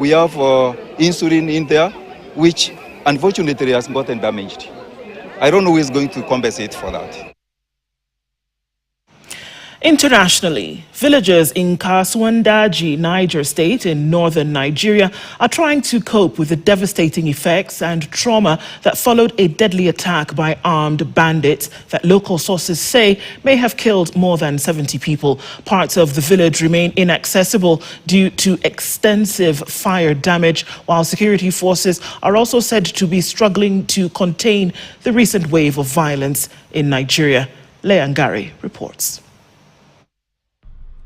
We have insulin in there, which unfortunately has gotten damaged. I don't know who is going to compensate for that. Internationally, villagers in Kasuandaji, Niger State in northern Nigeria are trying to cope with the devastating effects and trauma that followed a deadly attack by armed bandits that local sources say may have killed more than 70 people. Parts of the village remain inaccessible due to extensive fire damage, while security forces are also said to be struggling to contain the recent wave of violence in Nigeria. Leangari reports.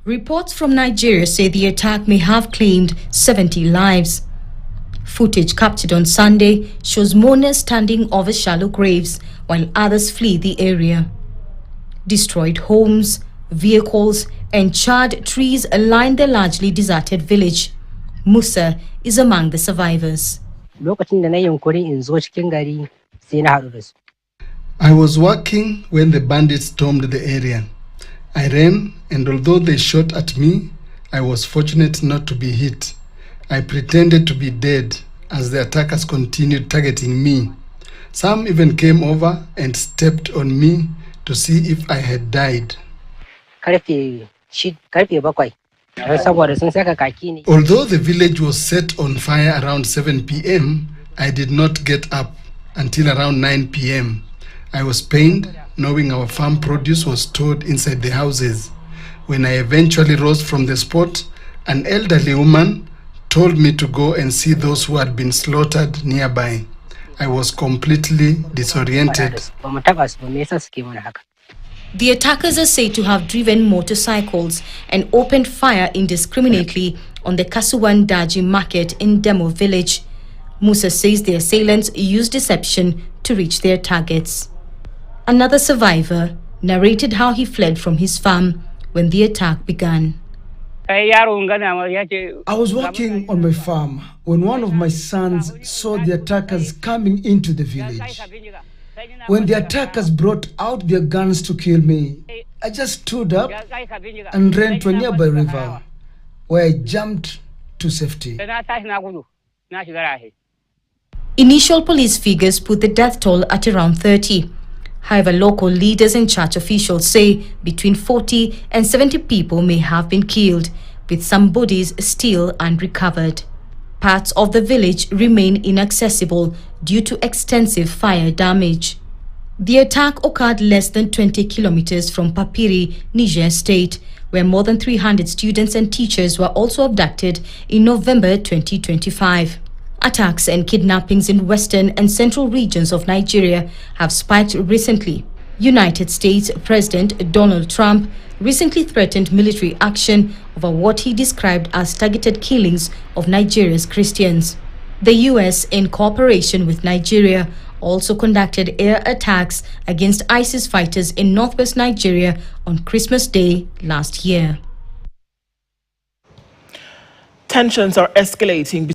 Reports from Nigeria say the attack may have claimed 70 lives. Footage captured on Sunday shows mourners standing over shallow graves while others flee the area. Destroyed homes, vehicles, and charred trees line the largely deserted village. Musa is among the survivors. I was working when the bandits stormed the area. I ran, and although they shot at me, I was fortunate not to be hit. I pretended to be dead as the attackers continued targeting me. Some even came over and stepped on me to see if I had died. Although the village was set on fire around 7 p.m., I did not get up until around 9 p.m. I was pained knowing our farm produce was stored inside the houses. When I eventually rose from the spot, an elderly woman told me to go and see those who had been slaughtered nearby. I was completely disoriented. The attackers are said to have driven motorcycles and opened fire indiscriminately on the Kasuandaji market in Demo village. Musa says the assailants used deception to reach their targets. Another survivor narrated how he fled from his farm when the attack began. I was working on my farm when one of my sons saw the attackers coming into the village. When the attackers brought out their guns to kill me, I just stood up and ran to a nearby river where I jumped to safety. Initial police figures put the death toll at around 30. However, local leaders and church officials say between 40 and 70 people may have been killed, with some bodies still unrecovered. Parts of the village remain inaccessible due to extensive fire damage. The attack occurred less than 20 kilometers from Papiri, Niger State, where more than 300 students and teachers were also abducted in November 2025. Attacks and kidnappings in western and central regions of Nigeria have spiked recently. United States President Donald Trump recently threatened military action over what he described as targeted killings of Nigeria's Christians. The U.S., in cooperation with Nigeria, also conducted air attacks against ISIS fighters in northwest Nigeria on Christmas Day last year. Tensions are escalating